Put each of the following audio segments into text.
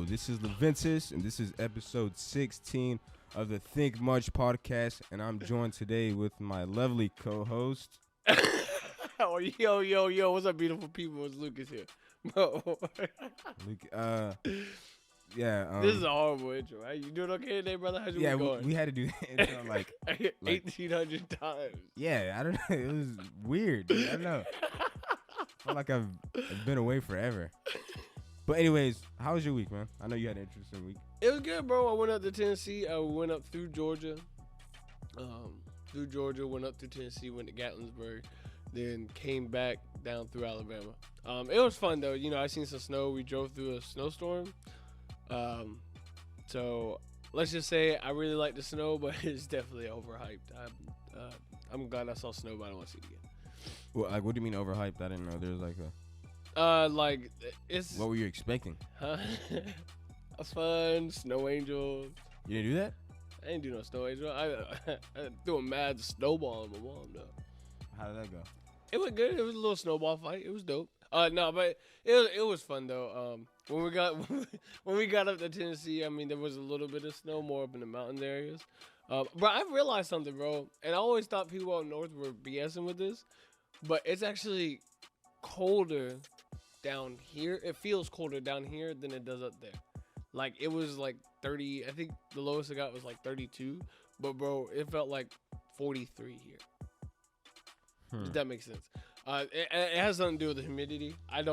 This is Loventas, and this is episode 16 of the Think Much podcast, and I'm joined today with my lovely co-host. Oh, yo, what's up, beautiful people? It's Lucas here. Bro. Luke, This is a horrible intro, right? You doing okay today, brother? How's your week going? we had to do the intro like 1,800 times. Yeah, I don't know. It was weird. I don't know. I feel like I've been away forever. But anyways, how was your week, man? I know you had an interesting week. It was good, bro. I went up to Tennessee. I went up through Georgia. Went up to Tennessee, went to Gatlinburg, then came back down through Alabama. It was fun, though. You know, I seen some snow. We drove through a snowstorm. So let's just say I really like the snow, but it's definitely overhyped. I'm glad I saw snow, but I don't want to see it again. Well, like, what do you mean overhyped? I didn't know there was like a... it's... What were you expecting? Huh? A fun snow angel. You didn't do that? I didn't do no snow angel. I threw a mad snowball on my mom, though. How did that go? It went good. It was a little snowball fight. It was dope. No, but it was fun, though. When we got up to Tennessee, I mean, there was a little bit of snow more up in the mountain areas. Bro, I realized something, bro. And I always thought people up north were BSing with this. But it's actually colder down here. It feels colder down here than it does up there. Like, it was like 30. I think the lowest I got was like 32. But, bro, it felt like 43 here. If that makes sense. It has something to do with the humidity. I'm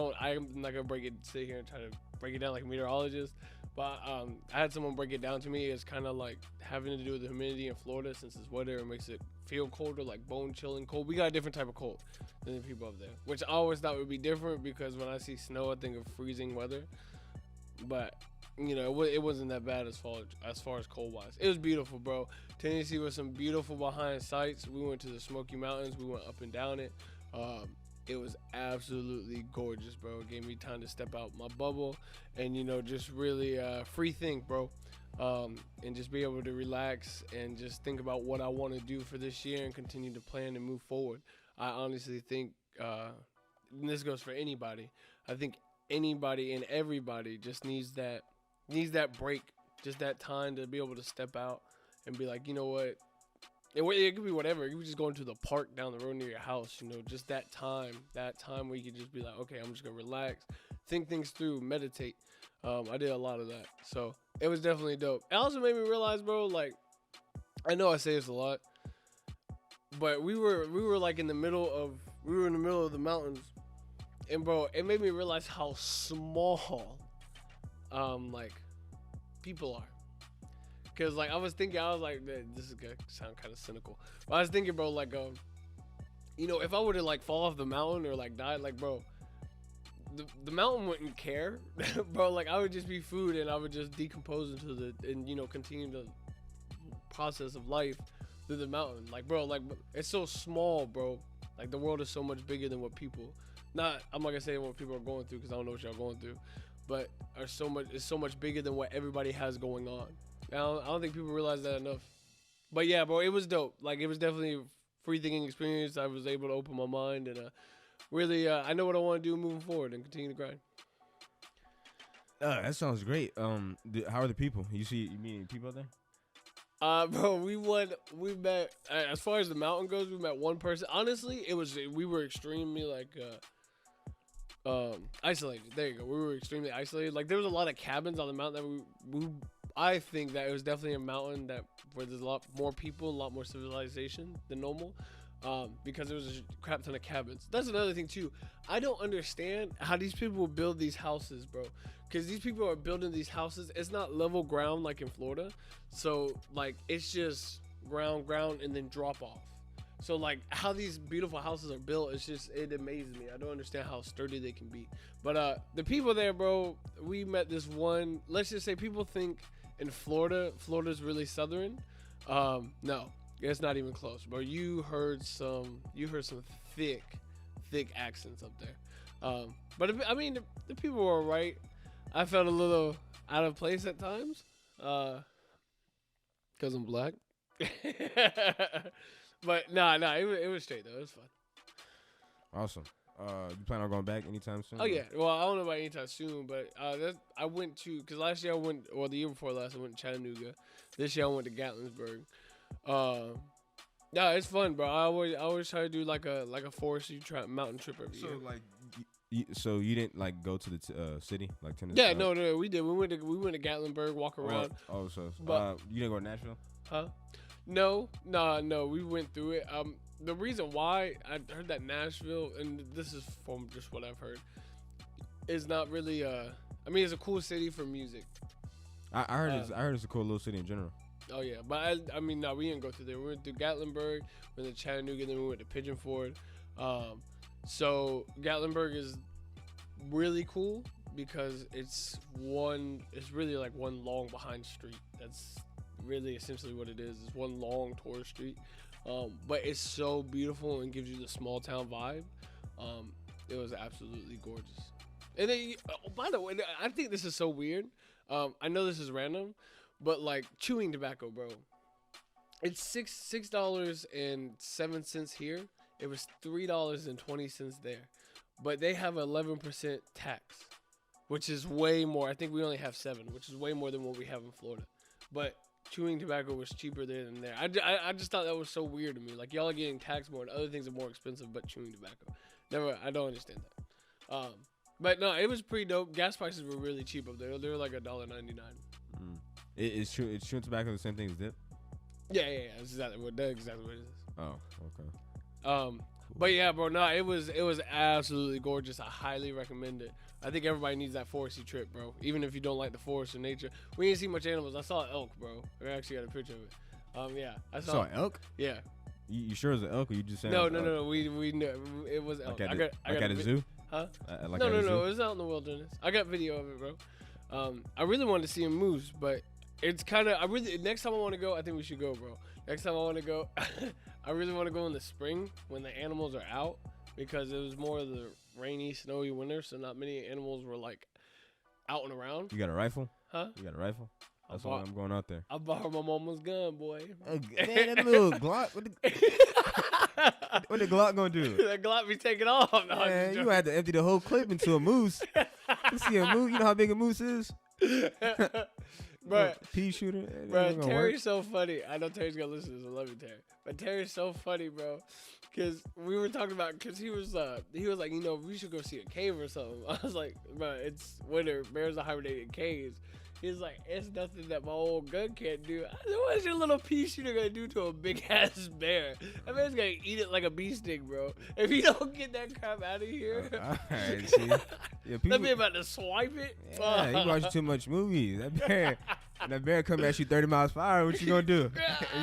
not going to sit here and try to break it down like a meteorologist. But I had someone break it down to me. It's kind of like having to do with the humidity in Florida. Since it's wetter, it makes it feel colder, like bone chilling cold. We got a different type of cold than the people up there, which I always thought would be different because when I see snow, I think of freezing weather. But, you know, it wasn't that bad as far as cold-wise. It was beautiful, bro. Tennessee was some beautiful behind sights. We went to the Smoky Mountains. We went up and down it. It was absolutely gorgeous, bro. It gave me time to step out my bubble and, you know, just really free think, bro. And just be able to relax and just think about what I want to do for this year and continue to plan and move forward. I honestly think, and this goes for anybody, I think anybody and everybody just needs that break, just that time to be able to step out and be like, you know what? It could be whatever. You could just go into the park down the road near your house, you know, just that time where you could just be like, okay, I'm just going to relax, think things through, meditate. I did a lot of that. So it was definitely dope. It also made me realize, bro, like, I know I say this a lot, but we were like in the middle of the mountains. And bro, it made me realize how small, like, people are. Cause like I was like, man, this is gonna sound kind of cynical, but I was thinking, bro, like, you know, if I were to like fall off the mountain or like die, like, bro, the mountain wouldn't care, bro. Like I would just be food, and I would just decompose and you know, continue the process of life through the mountain. Like, bro, like it's so small, bro. Like the world is so much bigger than what people. I'm not gonna say what people are going through because I don't know what y'all going through, but it's so much bigger than what everybody has going on. I don't think people realize that enough. But yeah, bro, it was dope. Like, it was definitely a free thinking experience. I was able to open my mind and really, I know what I want to do moving forward and continue to grind. That sounds great. How are the people? You meet any people out there? Bro, we met, as far as the mountain goes, we met one person. Honestly, we were extremely, like, isolated. There you go. We were extremely isolated. Like, there was a lot of cabins on the mountain that I think that it was definitely a mountain where there's a lot more people, a lot more civilization than normal, because there was a crap ton of cabins. That's another thing too. I don't understand how these people build these houses, bro. Because these people are building these houses. It's not level ground like in Florida, so like it's just ground, and then drop off. So like how these beautiful houses are built, it amazes me. I don't understand how sturdy they can be. But the people there, bro, we met this one. Let's just say people think in Florida's really southern. No, it's not even close, bro. You heard some thick accents up there. But I mean, the people were right. I felt a little out of place at times, because I'm black. But nah, it was straight though. It was fun. Awesome. You plan on going back anytime soon? Oh yeah. Well, I don't know about anytime soon, but I went to because last year the year before last I went to Chattanooga. This year I went to Gatlinburg. Yeah, it's fun, bro. I always try to do like a foresty mountain trip every year. So like, so you didn't like go to the city like Tennessee? Yeah, no, we did. We went to Gatlinburg, walk around. But you didn't go to Nashville? Huh? No. We went through it. The reason why I heard that Nashville, and this is from just what I've heard, is not really. I mean, it's a cool city for music. I heard it's a cool little city in general. Oh yeah, but I mean, no, we didn't go through there. We went through Gatlinburg, we went to Chattanooga, then we went to Pigeon Forge. So Gatlinburg is really cool because it's really like one long behind street. That's really essentially what it is. It's one long tourist street, but it's so beautiful and gives you the small town vibe. It was absolutely gorgeous. And then, by the way, I think this is so weird. I know this is random. But like chewing tobacco, bro, it's $6.07 here. It was $3.20 there, but they have 11% tax, which is way more. I think we only have 7%, which is way more than what we have in Florida. But chewing tobacco was cheaper there than there. I just thought that was so weird to me. Like y'all are getting taxed more, and other things are more expensive, but chewing tobacco. I don't understand that. But no, it was pretty dope. Gas prices were really cheap up there. They were like $1.99. Is chewing tobacco the same thing as dip? Yeah. That's exactly what it is. Oh, okay. But yeah, bro, no, it was absolutely gorgeous. I highly recommend it. I think everybody needs that foresty trip, bro. Even if you don't like the forest or nature. We didn't see much animals. I saw an elk, bro. I actually got a picture of it. Yeah, I saw an elk. Yeah. You sure it was an elk, or you just saying? No. We knew it was elk. I got at a zoo. Huh? Like no. It was out in the wilderness. I got video of it, bro. I really wanted to see a moose, but it's kind of. Next time I want to go, I think we should go, bro. Next time I want to go, I really want to go in the spring when the animals are out because it was more of the rainy, snowy winter, so not many animals were like out and around. You got a rifle? Huh? You got a rifle? That's why I'm going out there. I borrowed my mama's gun, boy. Man, that little Glock. What the Glock gonna do? That Glock be taking off. No, man, you had to empty the whole clip into a moose. You see a moose? You know how big a moose is? But pea shooter. Bro, Terry's so funny. I know Terry's gonna listen to this. I love you, Terry. But Terry's so funny, bro. Cause we were talking about, cause he was like, we should go see a cave or something. I was like, bro, it's winter. Bears are hibernating in caves. He's like, it's nothing that my old gun can't do. I said, what's your little pea shooter gonna do to a big ass bear? That man's gonna eat it like a bee stick, bro. If you don't get that crap out of here, alright, see, yeah, that man about to swipe it. Yeah, you watch too much movies. That bear come at you 30 miles per hour. What you gonna do?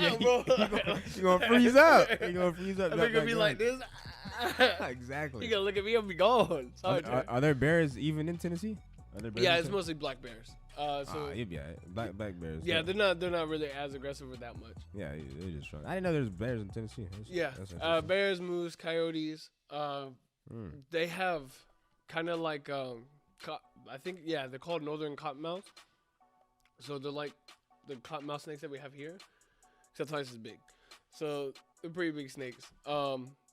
You gonna freeze up. You gonna freeze up. That man gonna be like this. Exactly. You gonna look at me and be gone. Sorry, are there bears even in Tennessee? Yeah, it's mostly black bears. You'd be alright. Black bears. Yeah, they're not really as aggressive with that much. Yeah, they're just strong. I didn't know there's bears in Tennessee. That's bears, moose, coyotes. They have kind of like I think they're called northern cottonmouths. So they're like the cottonmouth snakes that we have here, except twice as big. So they're pretty big snakes.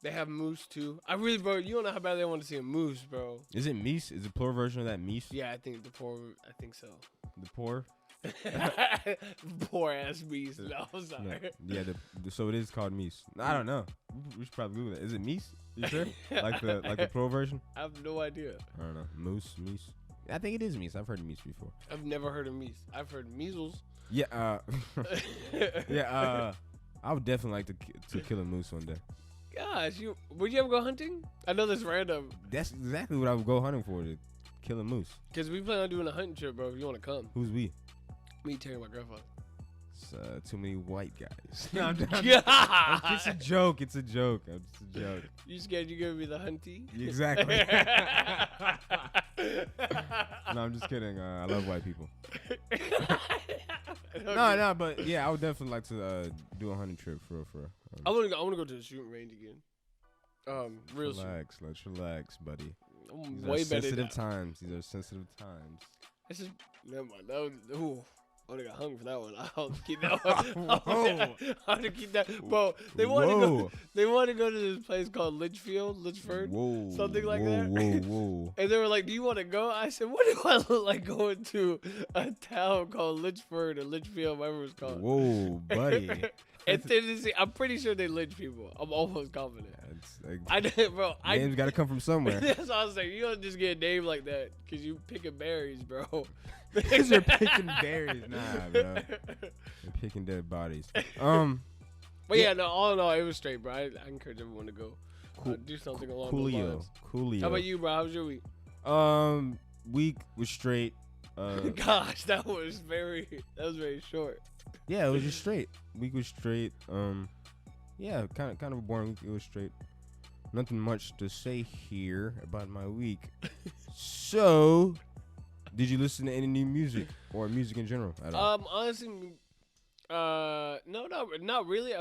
They have moose too. Bro, you don't know how bad they want to see a moose, bro. Is it meese? Is the plural version of that meese? Yeah, I think so. The poor? Poor ass meese. No, I'm sorry. No. Yeah, so it is called meese. I don't know. We should probably Google that. Is it meese? You sure? like the pro version? I have no idea. I don't know. Moose, meese. I think it is meese. I've heard of meese before. I've never heard of meese. I've heard measles. Yeah. I would definitely like to kill a moose one day. Gosh, would you ever go hunting? I know that's random. That's exactly what I would go hunting for, to kill a moose. Because we plan on doing a hunting trip, bro, if you want to come. Who's we? Me, Terry, my grandfather. It's too many white guys. No, it's a joke. It's a joke. You scared you're going to be the hunty? Exactly. No, I'm just kidding. I love white people. No, but yeah, I would definitely like to do a hunting trip for real. I want to go to the shooting range again. Let's relax, buddy. I'm These are sensitive times. This is never mind. I would have got hung for that one. I'll keep that one. Whoa. I'll keep that. Bro, they want to go. They want to go to this place called Litchford, Whoa. something like whoa, that. Whoa. And they were like, "Do you want to go?" I said, "What do I look like going to a town called Litchford or Litchfield, whatever it's called?" Whoa, buddy. And Tennessee, I'm pretty sure they lynch people. I'm almost confident. Like, I did, bro. names got to come from somewhere. That's what I was saying. You don't just get a name like that because you picking berries, bro. Because you're picking berries. Nah, bro. You're picking dead bodies. But yeah, no, all in all, it was straight, bro. I encourage everyone to go do something along those lines. Coolio. How about you, bro? How was your week? Week was straight. Gosh, that was very short. Yeah, it was just straight. Week was straight. Yeah, kind of a boring week. It was straight. Nothing much to say here about my week. So, did you listen to any new music or music in general at all? Honestly, no, not really.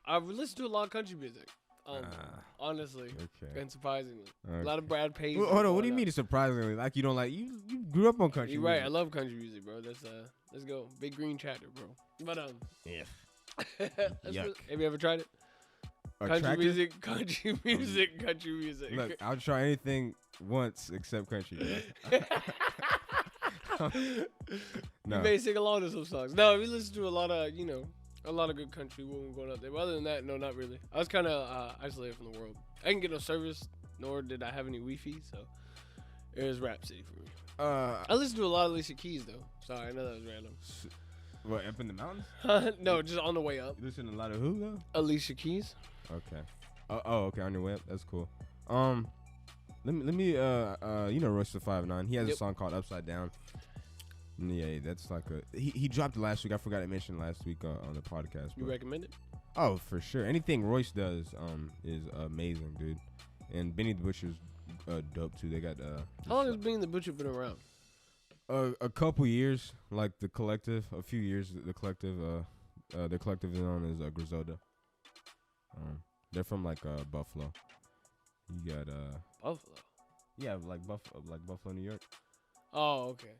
I've listened to a lot of country music. Honestly, okay. and surprisingly, Okay. a lot of Brad Paisley. Well, hold on, what do you mean surprisingly? Like you don't like you grew up on country You're music. right. I love country music, bro. Let's go. Big green tractor, bro. But Yeah. Yuck. Have you ever tried it? A Country tractor? music, country music. Look, I'll try anything once except country. Bro. No. You may sing along to some songs. No, we listen to a lot of good country when we're going out there. But other than that, no, not really. I was kind of isolated from the world. I didn't get no service, nor did I have any Wi-Fi, so it was Rap City for me. I listened to a lot of Alicia Keys, though. Sorry, I know that was random. What, up in the mountains? No, just on the way up. You listen to a lot of who, though? Alicia Keys. Okay. Oh, okay, on your way up. That's cool. Let me you know Royce the 5'9". He has a song called Upside Down. Yeah, that's like he dropped it last week. I forgot to mention last week on the podcast. You recommend it? Oh, for sure. Anything Royce does is amazing, dude. And Benny the Butcher's dope too. They got how long has Benny the Butcher been around? A couple years, like the collective, a few years. The collective is known as Griselda. They're from like Buffalo. You got Buffalo. Yeah, like Buffalo, New York. Oh, okay.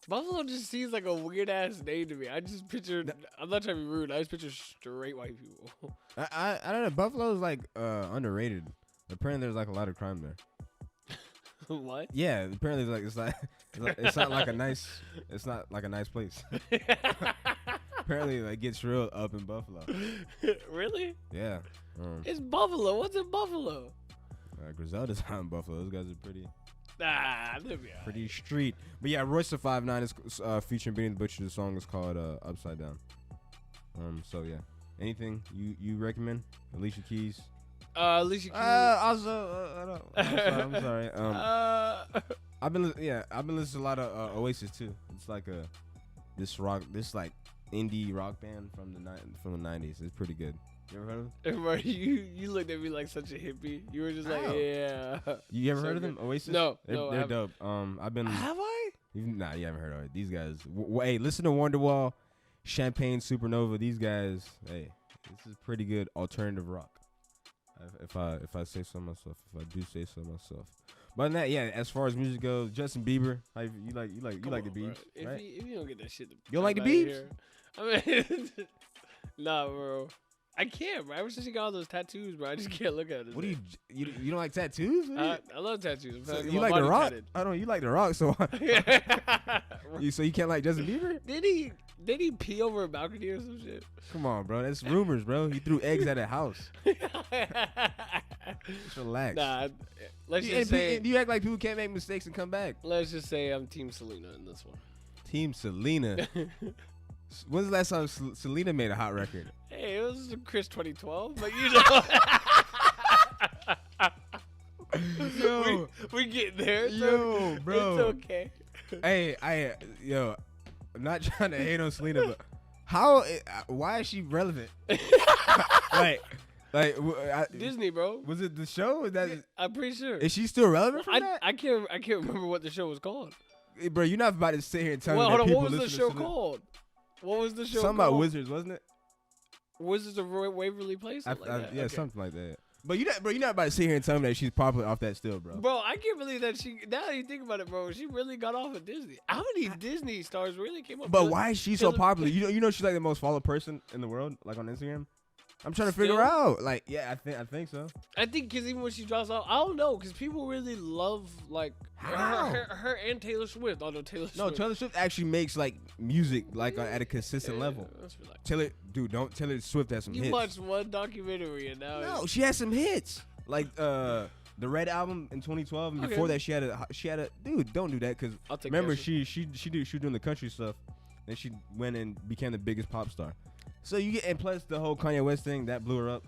Buffalo just seems like a weird ass name to me. I just pictured. I'm not trying to be rude. I just picture straight white people. I don't know. Buffalo is like underrated. Apparently, there's like a lot of crime there. What? Yeah, apparently it's not like a nice place. Apparently, it gets real up in Buffalo. Really? Yeah. It's Buffalo. What's in Buffalo? Griselda's out in Buffalo. Those guys are pretty pretty street. But yeah, Royce the 5'9" is featuring Benny the Butcher. The song is called Upside Down. So yeah, anything you recommend? Alicia Keys. Alicia Keys. Also, I'm sorry. I've been listening to a lot of Oasis too. It's like this like indie rock band from the 90s. It's pretty good. You ever heard of them? Bro, you looked at me like such a hippie. You were just like, yeah. You ever heard of them? Oasis? No, they're dope. Have I? Nah, you haven't heard of it. These guys. Hey, listen to Wonderwall, Champagne Supernova. These guys. Hey, this is pretty good alternative rock. If I say so myself, if I do say so myself. But than that, yeah. As far as music goes, Justin Bieber. You like the Biebs, right? If you don't get that shit, you don't like the Biebs? I mean, nah, bro. I can't, bro. Ever since you got all those tattoos, bro, I just can't look at it. What do you don't like tattoos? I love tattoos. So you like The Rock? I don't. You like The Rock, so so you can't like Justin Bieber? Did he pee over a balcony or some shit? Come on, bro. That's rumors, bro. He threw eggs at a house. Just relax. Nah, let's just say. Do you act like people can't make mistakes and come back? Let's just say I'm Team Selena in this one. Team Selena. When's the last time Selena made a hot record? Hey, it was Chris 2012, but you know. Yo, we get there. Yo, bro. It's okay. Hey, I'm not trying to hate on Selena, but why is she relevant? like Disney, bro. Was it the show? I'm pretty sure. Is she still relevant for that? I can't remember what the show was called. Hey, bro, you're not about to sit here and tell me hold that on, people what was the listen show to Selena. called? What was the show Something called? about Wizards, wasn't it? Wizards of Waverly Place? Yeah, okay. Something like that. But you're not about to sit here and tell me that she's popular off that still, bro. Bro, I can't believe that she. Now that you think about it, bro, she really got off of Disney. How many Disney stars really came up? But why is she so popular? You know she's like the most followed person in the world, like on Instagram. I'm trying to figure out. Like, yeah, I think so. I think because even when she drops out, I don't know, because people really love like her and Taylor Swift. Although Taylor Swift actually makes like music like at a consistent level. Taylor Swift has some hits. You watched one documentary and now no, she has some hits like the Red album in 2012, and before that she had a dude. Don't do that because remember she was doing the country stuff, and she went and became the biggest pop star. So you get, and plus the whole Kanye West thing that blew her up.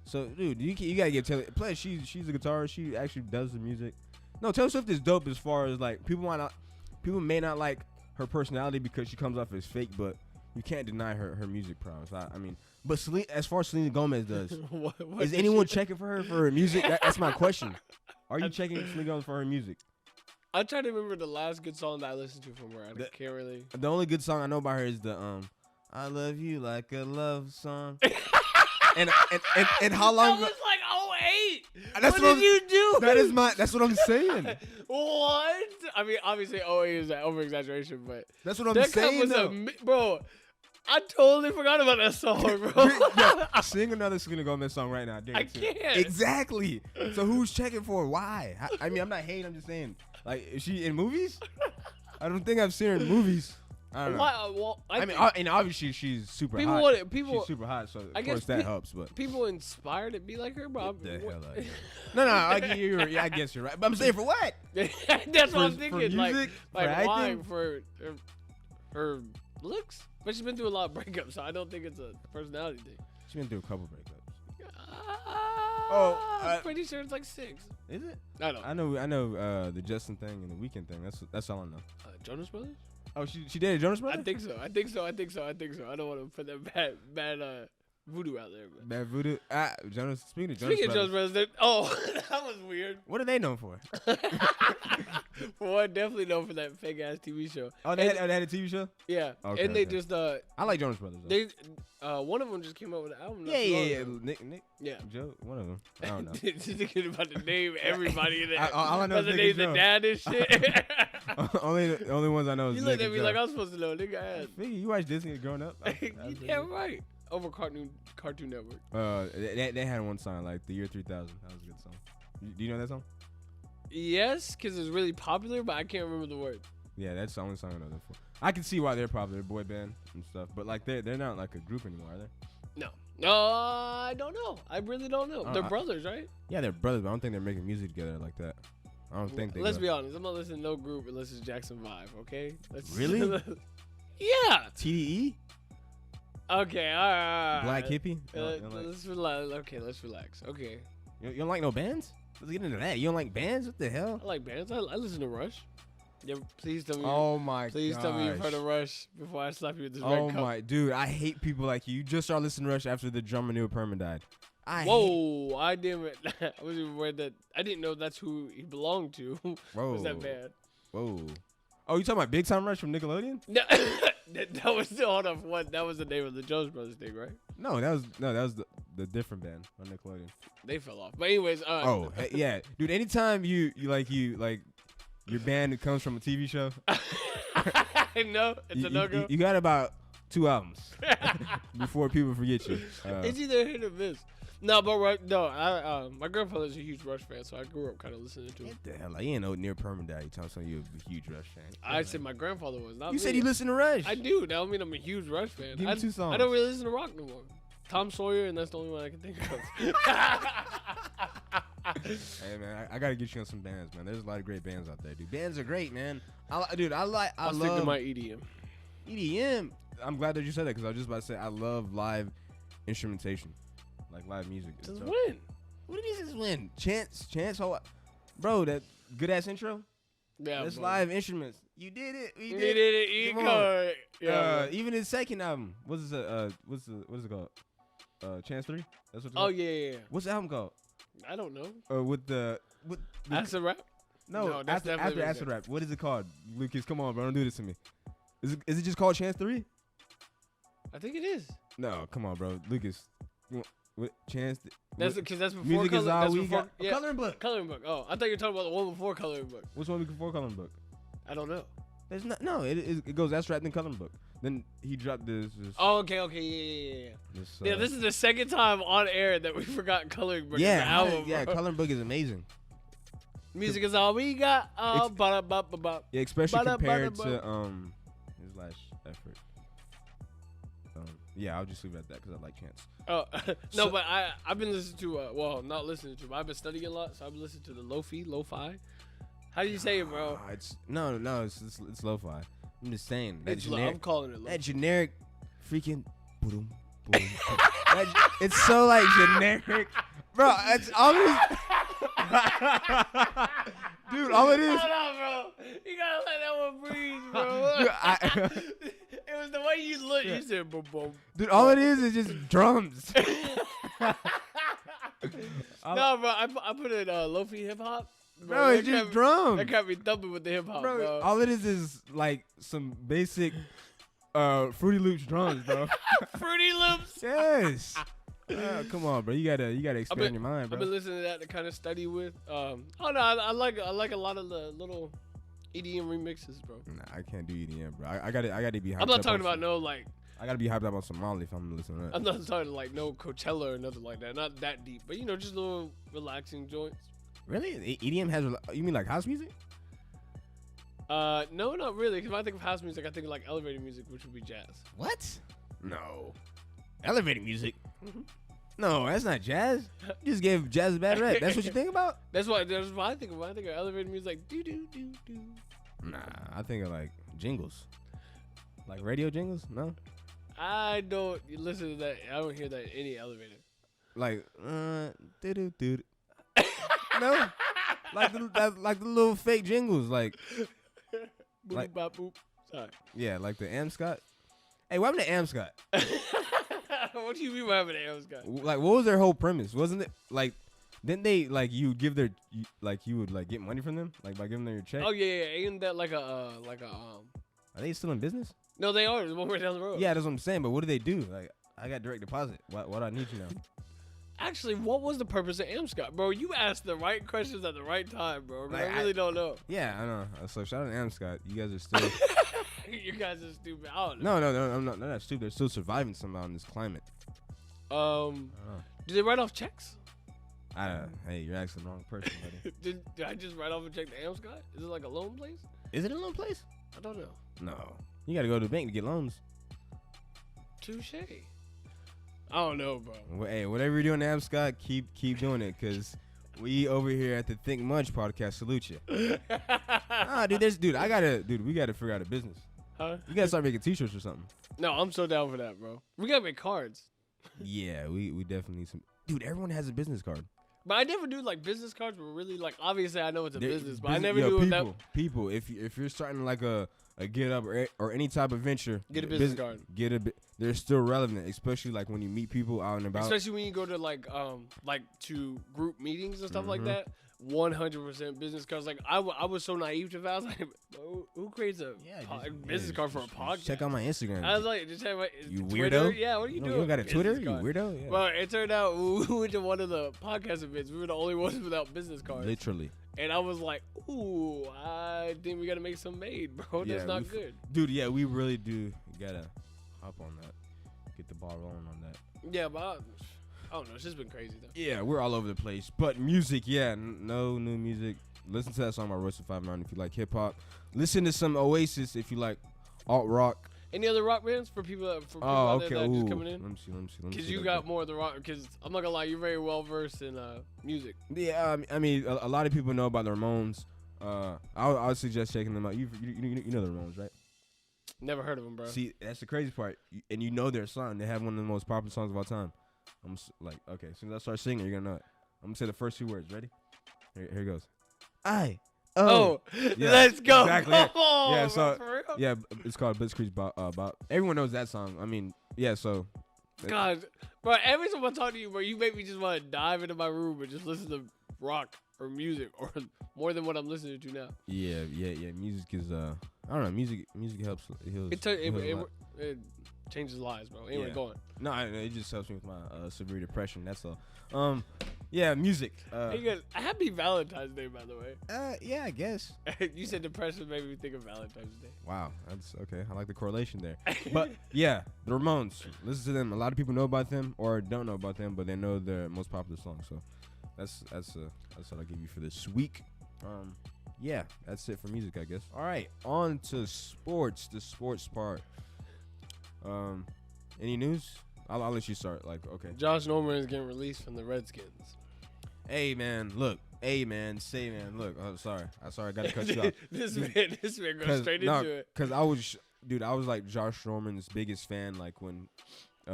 So dude, you gotta give Taylor. Plus she's a guitarist. She actually does the music. No, Taylor Swift is dope as far as like people may not like her personality because she comes off as fake, but you can't deny her music prowess. I mean, but as far as Selena Gomez does, what is anyone checking for her music? That's my question. Are you checking Selena Gomez for her music? I'm trying to remember the last good song that I listened to from her. I can't really. The only good song I know about her is the I love you like a love song. and how long? That was like 08. What did you do? That's what I'm saying. What? I mean, obviously 08 is an over exaggeration, but that's what I'm saying. Bro, I totally forgot about that song, bro. Sing another Selena Gomez song right now. I can't. Exactly. So who's checking for her? Why? I mean, I'm not hating. I'm just saying. Like, is she in movies? I don't think I've seen her in movies. I don't know. Well, and obviously she's super hot. She's super hot, so of course that helps. But people inspired to be like her, bro. Get the hell out of here. No, I guess you're right. But I'm saying for what? That's what I'm thinking. For music, like why? For her looks? But she's been through a lot of breakups, so I don't think it's a personality thing. She's been through a couple breakups. I'm pretty sure it's like 6. Is it? I don't know. I know the Justin thing and the Weeknd thing. That's all I know. Jonas Brothers? Oh, she dated Jonas Brothers? I think so. I don't want to put that bad voodoo out there. But. Bad voodoo? Speaking of Jonas Brothers, that was weird. What are they known for? For one, definitely known for that fake ass TV show. Oh, they had a TV show? Yeah. Okay, and they just I like Jonas Brothers though. One of them just came out with an album. Yeah. Nick. Yeah. Joe, one of them. I don't know. Just thinking about to name everybody in there. All I know is name the dad and shit. only ones I know is you looked at me like I'm supposed to know. Nigga ass. You watched Disney growing up? Yeah, right. Over Cartoon Network. They had one song like the year 3000. That was a good song. Do you know that song? Yes, because it's really popular, but I can't remember the word. Yeah, that's the only song I know them for. I can see why they're popular, boy band and stuff, but like they're not like a group anymore, are they? No, I don't know. I really don't know. They're brothers, right? Yeah, they're brothers, but I don't think they're making music together like that. I don't think they. Let's be honest. I'm not listening to no group unless it's Jackson 5. Okay. Really? Yeah. TDE. Okay. All right. Black hippie. Let's relax. Okay, let's relax. Okay. You don't like no bands? Let's get into that. You don't like bands? What the hell? I like bands. I listen to Rush. Yeah, please tell me. Oh my god. Please tell me you've heard of Rush before I slap you with this red cup. Oh my dude, I hate people like you. You just started listening to Rush after the drummer Neil Pearlman died. I didn't. I wasn't even aware that. I didn't know that's who he belonged to. Whoa. Was that bad? Whoa. Oh, you talking about Big Time Rush from Nickelodeon? No, that was hold on. What? That was the name of the Jonas Brothers thing, right? No, that was the different band on Nickelodeon. They fell off. But anyways, yeah, dude. Anytime you like your band comes from a TV show. I know it's a no-go. You got about 2 albums before people forget you. It's either hit or miss. No, but my grandfather's a huge Rush fan, so I grew up kind of listening to him. What the hell? Like, you ain't know Neil Pearlman died. You telling something you're a huge Rush fan. I said my grandfather was. Not you me. Said you listen to Rush. I do. That don't mean I'm a huge Rush fan. Give me 2 songs. I don't really listen to rock no more. Tom Sawyer, and that's the only one I can think of. Hey man, I gotta get you on some bands, man. There's a lot of great bands out there, dude. Bands are great, man. I stick to my EDM. EDM. I'm glad that you said that because I was just about to say I love live instrumentation, like live music. Just win. What did he just win? Chance, bro. That good ass intro. Yeah, that's live instruments. You did it. You did it. Come on. Yeah. Even his second album. What is it called? Chance 3. That's what. Oh yeah. What's the album called? I don't know. With the Acid Rap? No, after Acid Rap. What is it called? Lucas, come on, bro. Don't do this to me. Is it just called Chance 3? I think it is. No, come on, bro. Lucas. What Chance? That's because that's before Music is all that's we before, got. Yeah, Coloring Book. Coloring Book. Oh, I thought you were talking about the one before Coloring Book. Which one before Coloring Book? I don't know. There's not. No, it goes That's Right then Coloring Book. Then he dropped this. Oh, okay, yeah. This is the second time on air that we forgot Coloring Book. Yeah, as an album, yeah. bro. Coloring Book is amazing. Music is all we got. Yeah, especially Ba-da, compared ba-da, to his last effort. Yeah, I'll just leave it at that because I like Chance. Oh no, So- but I've been listening to well, not listening to, but I've been studying a lot, so I've been listening to the lo-fi. How do you say it, bro? It's it's lo-fi. I'm just saying that I'm calling it lo-fi. that generic freaking boom, boom. It's so like generic, bro. It's all this. Dude, all it is. Hold on, bro. You gotta let that one breathe, bro. Dude, It was the way you look. You said boom, boom. dude, all it is just drums. No, bro. I put in lo-fi hip hop. Bro, it's just drums. That can't be thumping with the hip hop, bro. All it is like some basic Fruity Loops drums, bro. Fruity Loops. Yes. Come on, bro. You gotta expand your mind, I've bro. been listening to that to kind of study with. Oh no, I like a lot of the little EDM remixes, bro. Nah, I can't do EDM, bro. I gotta be hyped I'm not up talking on about no like. I gotta be hyped up on Somali if I'm listening to that. I'm not talking like no Coachella or nothing like that. Not that deep, but just little relaxing joints. Really? EDM has you mean like house music? No, not really. Because when I think of house music, I think of like elevator music, which would be jazz. What? No. Elevator music? No, that's not jazz. You just gave jazz a bad rap. That's what you think about? That's what I think of. When I think of elevator music, like do do do do. Nah, I think of like jingles. Like radio jingles? No? I don't listen to that. I don't hear that in any elevator. Like, doo-doo-doo. No? Like the little fake jingles. Like, Boop, bop, boop. Sorry. yeah, like the Amscott. Hey, what happened to Amscott? What do you mean by having an guy? Like, what was their whole premise? Wasn't it like, didn't they like you would give their you would like get money from them like by giving them your check? Oh yeah. Ain't that like a Are they still in business? No, they are. There's one right down the road. Yeah, that's what I'm saying. But what do they do? Like, I got direct deposit. What I need you know? Actually, what was the purpose of Amscott, bro? You asked the right questions at the right time, bro. Like, I really don't know. Yeah, I know. So shout out to Amscott. You guys are still. You guys are stupid. I don't know. No, I'm not. They're not stupid. They're still surviving somehow in this climate. Do they write off checks? Hey, you're asking the wrong person, buddy. Did I just write off a check to Amscott? Is it like a loan place? Is it a loan place? I don't know. No. You got to go to the bank to get loans. Touche. I don't know, bro. Well, hey, whatever you're doing, Amscott, keep doing it, cause we over here at the Think Much podcast salute you. We gotta figure out a business. Huh? You gotta start making T-shirts or something. No, I'm so down for that, bro. We gotta make cards. Yeah, we definitely need some. Dude, everyone has a business card. But I never do like business cards. But really, like obviously I know it's a There- business, but I business- never yo, do it people, that. People, if you're starting like a get up or any type of venture, Get a business card. They're still relevant, especially like when you meet people out and about. Especially when you go to like to group meetings and stuff like Mhm. that. 100% business cards. Like I was so naive to that. I was like, who creates a business card for a podcast? Check out my Instagram. I was like, just check my You Twitter? weirdo. Yeah, what are you doing? You don't got a Twitter, you Business card. weirdo. Yeah. Well, it turned out we went to one of the podcast events. We were the only ones without business cards. Literally. And I was like, ooh, I think we got to make some made, bro. That's Yeah, not good. Dude, yeah, we really do gotta hop on that. Get the ball rolling on that. Yeah, but I don't know. It's just been crazy, though. Yeah, we're all over the place. But music, yeah, no new music. Listen to that song by Royce the 5 if you like hip hop. Listen to some Oasis if you like alt rock. Any other rock bands for people out there that are just coming in? Let me see. Because you got more of the rock. Because I'm not gonna lie, you're very well versed in music. Yeah, I mean, a lot of people know about the Ramones. I would suggest checking them out. You know the Ramones, right? Never heard of them, bro. See, that's the crazy part. And you know their song. They have one of the most popular songs of all time. I'm like, okay, as soon as I start singing, you're gonna know it. I'm gonna say the first 2 words. Ready? Here it goes. Yeah, let's go. Exactly. Come on, Yeah, so for real? yeah, it's called Blitzkrieg Bop. Everyone knows that song. I mean, yeah, so God, bro, every time I talk to you, bro, you make me just want to dive into my room and just listen to rock or music or more than what I'm listening to now. yeah. Music is I don't know. Music helps. It heals. It changes lives, bro. Anyway, Yeah. go on. No, it just helps me with my severe depression. That's all. Yeah, music. Hey guys, happy Valentine's Day, by the way. Yeah, I guess. You said depression made me think of Valentine's Day. Wow, that's okay. I like the correlation there. But yeah, the Ramones. Listen to them. A lot of people know about them or don't know about them, but they know their most popular song. So that's what I give you for this week. Yeah, that's it for music, I guess. All right, on to sports. The sports part. Any news? I'll let you start. Like, okay. Josh Norman is getting released from the Redskins. Hey man, look. Hey man, say man, look. Oh, sorry. I got to cut you off. this man goes straight into it. Cause I was like Josh Norman's biggest fan. Like when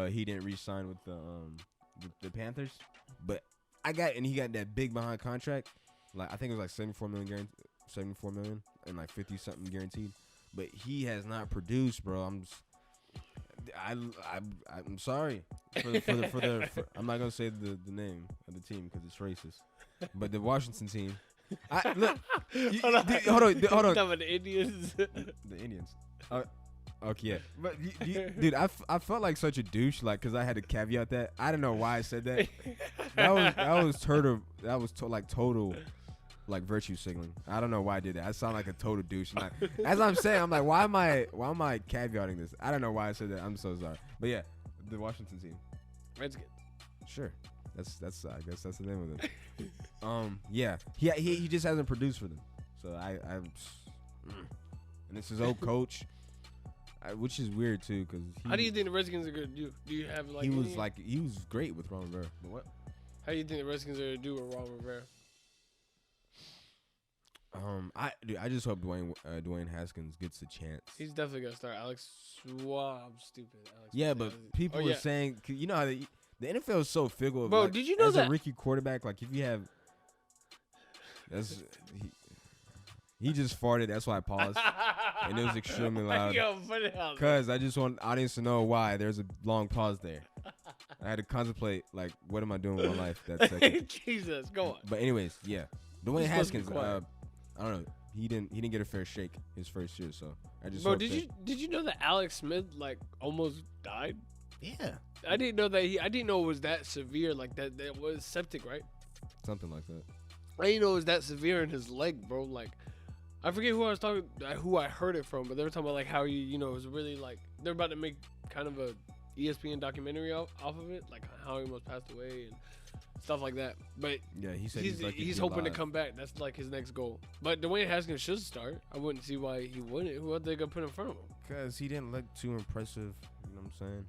he didn't re-sign with the Panthers, but he got that big behind contract. Like I think it was like 74 million and like 50 something guaranteed. But he has not produced, bro. I'm sorry I'm not gonna say the name of the team because it's racist, but the Washington team. Hold on. Talking about the Indians. The Indians. Okay, yeah. But dude, I felt like such a douche, like, cause I had to caveat that. I don't know why I said that. That was total. Like virtue signaling. I don't know why I did that. I sound like a total douche. Like, as I'm saying, I'm like, why am I caveating this? I don't know why I said that. I'm so sorry. But yeah, the Washington team. Redskins. Sure. That's I guess that's the name of them. Yeah. He just hasn't produced for them. So and it's his old coach, which is weird too, cause how do you think the Redskins are gonna do? Do you have like he was great with Ron Rivera. But what? How do you think the Redskins are gonna do with Ron Rivera? I just hope Dwayne Haskins gets a chance. He's definitely gonna start. Alex Schwab, stupid. Yeah, but people are saying, you know how the NFL is so fickle. Bro, like, did you know as that a rookie quarterback, like if you have, he just farted. That's why I paused, and it was extremely loud. Cause I just want the audience to know why there's a long pause there. I had to contemplate, like, what am I doing with my life that second? Jesus, go on. But anyways, yeah, Dwayne Haskins. I don't know. He didn't get a fair shake his first year, so I just. Bro, did you know that Alex Smith like almost died? Yeah. I didn't know that I didn't know it was that severe. Like that was septic, right? Something like that. I didn't know it was that severe in his leg, bro. Like, I forget who I heard it from, but they were talking about like how it was really like they're about to make kind of a ESPN documentary off of it, like how he almost passed away and stuff like that. But yeah, he said he's hoping to come back. That's like his next goal. But Dwayne Haskins should start. I wouldn't see why he wouldn't. Who are they gonna put in front of him? Because he didn't look too impressive, you know what I'm saying,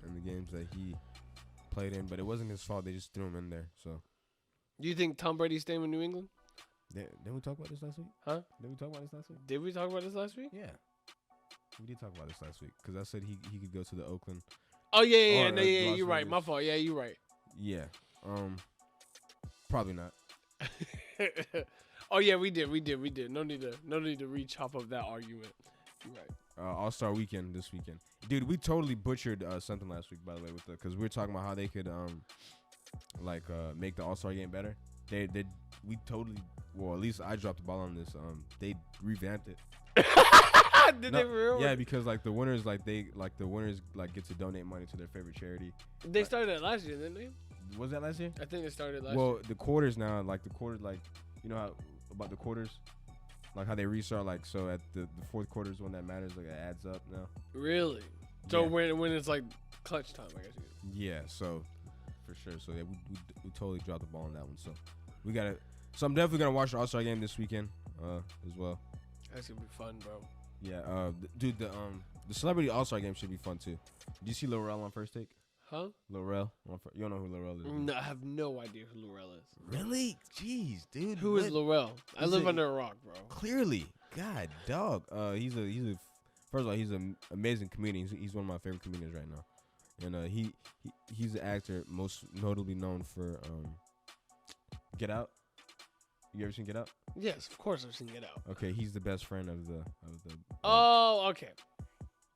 in the games that he played in. But it wasn't his fault. They just threw him in there. So, do you think Tom Brady's staying with New England? Didn't we talk about this last week? Huh? Did we talk about this last week? Did we talk about this last week? Yeah, we did talk about this last week because I said he could go to the Oakland. Oh yeah, you're right. My fault. Yeah, you're right. Yeah. Probably not. Oh yeah, we did. No need to re-chop up that argument. You're right. All-Star Weekend this weekend, dude. We totally butchered something last week, by the way, because we were talking about how they could make the All-Star game better. We totally, well, at least I dropped the ball on this. They revamped it. Did they really? Yeah, because like the winners get to donate money to their favorite charity. They started that last year, didn't they? Was that last year? I think they started last year. Well, the quarters now, you know how about the quarters, like how they restart, like so at the fourth quarter is when that matters, like it adds up now. Really? So yeah. when it's like clutch time, I guess. Yeah, so for sure. So yeah, we totally dropped the ball on that one. So we got it. So I'm definitely gonna watch the All-Star game this weekend, as well. That's gonna be fun, bro. Yeah, dude, the Celebrity All-Star game should be fun too. Do you see Lil Rel on First Take? Huh? Lil Rel? You don't know who Lil Rel is? No, I have no idea who Lil Rel is. Really? Jeez, dude. Who is Lil Rel? I live under a rock, bro. Clearly. God, dog. He's a first of all, he's an amazing comedian. He's one of my favorite comedians right now. And he's an actor most notably known for Get Out. You ever seen Get Out? Yes, of course I've seen Get Out. Okay, he's the best friend of the Oh, okay.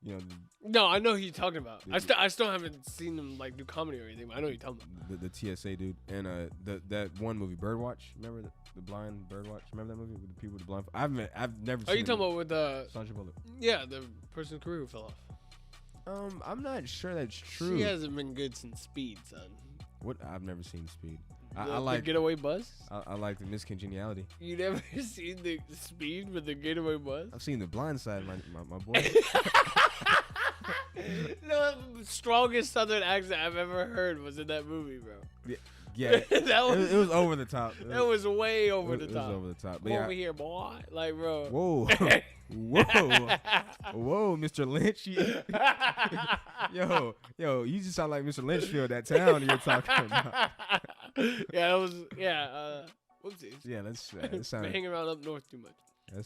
You know, no, I know who you're talking about. I still haven't seen him like do comedy or anything, but I know who you're talking about. The TSA dude, and that one movie Birdwatch. Remember the blind Birdwatch? Remember that movie with the people with the blind? I've never. Are you talking about with Sandra Bullock? Yeah, the person's career who fell off. I'm not sure that's true. She hasn't been good since Speed, son. What? I've never seen Speed. The I like Getaway Bus. I like the miscongeniality. You never seen the Speed with the Getaway Bus? I've seen The Blind Side, my boy. The strongest Southern accent I've ever heard was in that movie, bro. Yeah, it was over the top. That was way over the top. It was over the top. But Come over here, boy. Like, bro. Whoa, whoa, Mr. Lynch. Yo, you just sound like Mr. Lynchfield, that town you're talking about. Yeah, it was. Yeah, whoopsies. Yeah, that sounded hanging around up north too much. That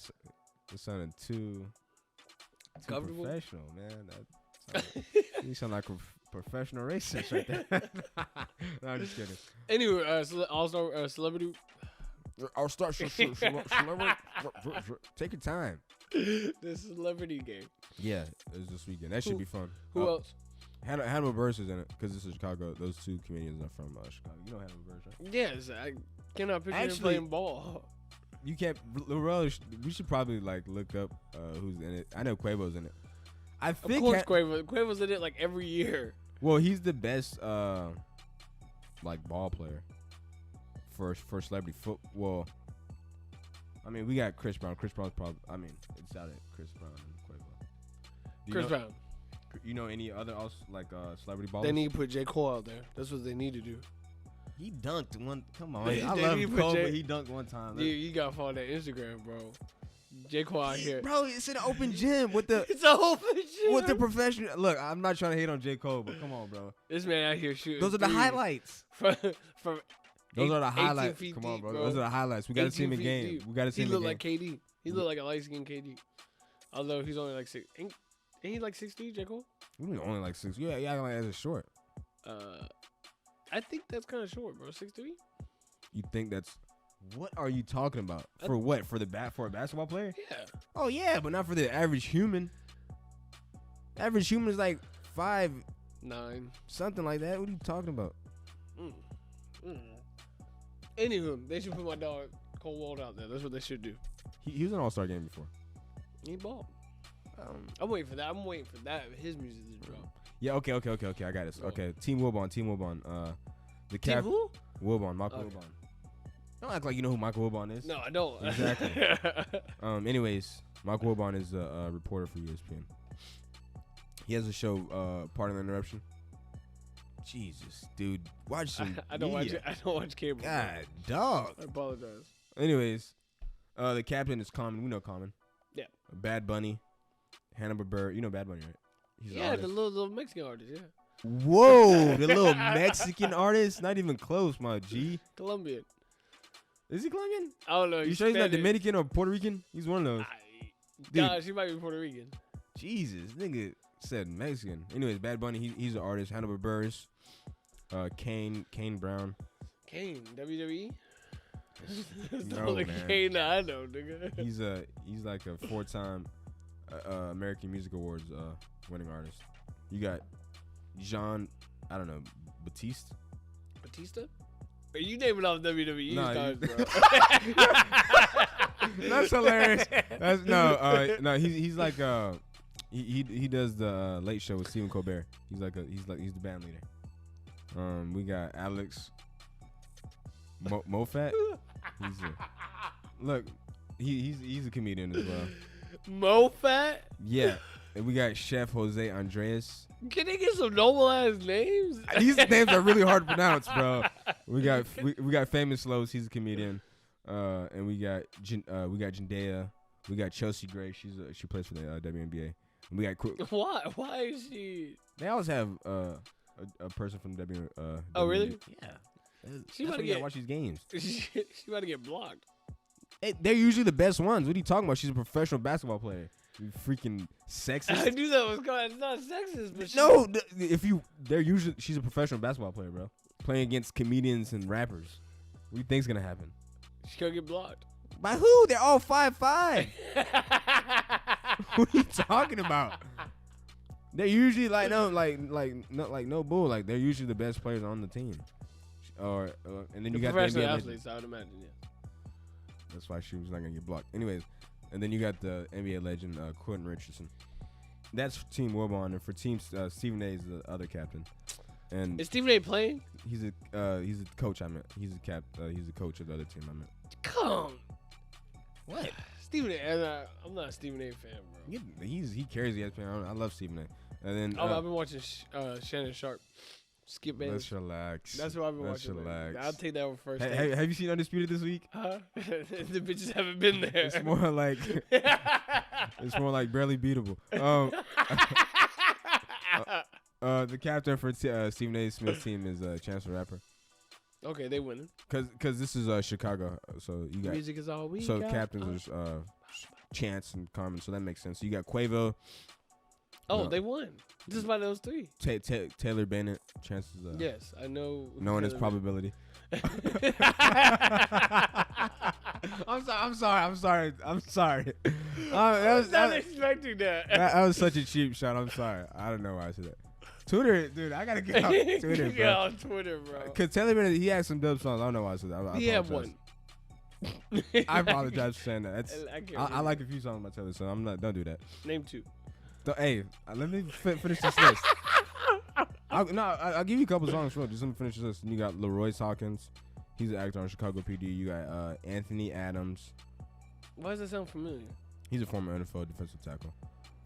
sounded too Comfortable? professional, man. You sound like a professional racist right there. No, I'm just kidding. Anyway, all-star celebrity. I'll start. Celebrity. Take your time. The celebrity game. Yeah, it's this weekend. That should be fun. Who else? Hannibal Buress is in it because this is Chicago. Those two comedians are from Chicago. You know Hannibal Buress, right? Yes, I cannot picture him playing ball. You can't. We should probably look up who's in it. I know Quavo's in it. I think. Of course, Quavo's in it like every year. Well, he's the best ball player for celebrity football. I mean, we got Chris Brown. Chris Brown's probably. I mean, it's out at Chris Brown and Quavo. Chris Brown. You know any other celebrity ballers? They need to put J. Cole out there. That's what they need to do. He dunked one. Come on, They I love Cole, but he dunked one time. You gotta follow that Instagram, bro. J. Cole out here, bro. It's an open gym with the. It's an open gym with the professional. Look, I'm not trying to hate on J. Cole, but come on, bro. This man out here shooting. Those are the highlights. From those are the highlights. Feet come on, deep, bro. Those are the highlights. We got to see him in game. We got to see him in game. He looked like KD. He looked like a light skinned KD. Although he's only like 6. Ain't he like 6'3", J. Cole? You mean only like 6? Yeah, like that's short. I think that's kind of short, bro. 6'3". You think that's? What are you talking about? For what? For a basketball player? Yeah. Oh yeah, but not for the average human. Average human is like 5'9", something like that. What are you talking about? Anywho, they should put my dog Cole Wald out there. That's what they should do. He was an All-Star game before. He balled. I'm waiting for that. His music to drop. Yeah. Okay. I got this. Okay. Team Wilbon. The Team who? Wilbon. Michael Wilbon. Don't act like you know who Michael Wilbon is. No, I don't. Exactly. Anyways, Michael Wilbon is a reporter for ESPN. He has a show, Pardon the Interruption. Jesus, dude, watch some. I don't watch cable. God, dog. I apologize. Anyways, the captain is Common. We know Common. Yeah. Bad Bunny, Hannibal Buress. You know Bad Bunny, right? He's the little Mexican artist. Yeah. Whoa, the little Mexican artist. Not even close, my G. Colombian. Is he Colombian? I don't know. You sure he's not Dominican or Puerto Rican? He's one of those. Nah, she might be Puerto Rican. Jesus, nigga said Mexican. Anyways, Bad Bunny, he's an artist. Hannibal Buress, Kane Brown. Kane, WWE? That's the No, only man. Kane I know, nigga. He's like a 4-time American Music Awards winning artist. You got Jean, I don't know, Batiste? Are you naming off WWE stars, bro? That's hilarious. No. He's like he does the Late Show with Stephen Colbert. He's the band leader. We got Alex Mofat. He's a comedian as well. Mofat? Yeah. And we got Chef Jose Andres. Can they get some normal ass names? These names are really hard to pronounce, bro. We got Famous Lowe's. He's a comedian. And we got Zendaya. We got Chelsea Gray. She plays for the WNBA. And we got Why is she? They always have a person from the WNBA. Oh really? Yeah. She about to get watch these games. she about to get blocked. They're usually the best ones. What are you talking about? She's a professional basketball player. You freaking sexist. I knew that was going. It's not sexist, but no. She's a professional basketball player, bro. Playing against comedians and rappers. What do you think's gonna happen? She's gonna get blocked. By who? They're all 5'5". What are you talking about? They're usually no bull. Like they're usually the best players on the team. And then you got the professional NBA athletes. I would imagine, yeah. That's why she was not gonna get blocked. Anyways, and then you got the NBA legend Quentin Richardson. That's for Team Wilbon, and for Team Stephen A is the other captain. And Is Stephen A playing? he's a coach. I meant he's a he's a coach of the other team. I meant. Come. What? Stephen A. I'm not a Stephen A fan, bro. He carries the ESPN. I love Stephen A. And then I've been watching Shannon Sharp. Skip Bayless. Let's relax. That's what I've been watching. Relax. I'll take that one first. Have you seen Undisputed this week? Huh? The bitches haven't been there. It's more like barely beatable. The captain for Stephen A. Smith's team is Chance the Rapper. Okay, they winning. Cause this is Chicago, so you got music is all we so got. captains are Chance and Carmen, so that makes sense. So you got Quavo. Oh, they won. Just by those three. Taylor Bennett, Chances. Yes, I know. Known as probability. I'm sorry. I was not expecting that. That was such a cheap shot. I'm sorry. I don't know why I said that. Twitter, dude, I gotta get off Twitter, bro. Get on Twitter, bro. Cause Taylor Bennett, he had some dope songs. I don't know why I said that. He had one. I apologize for saying that. I like a few songs by Taylor, so don't do that. Name two. Hey, let me finish this list. I'll give you a couple songs. Just let me finish this list. You got Leroy Hawkins. He's an actor on Chicago PD. You got Anthony Adams. Why does that sound familiar? He's a former NFL defensive tackle.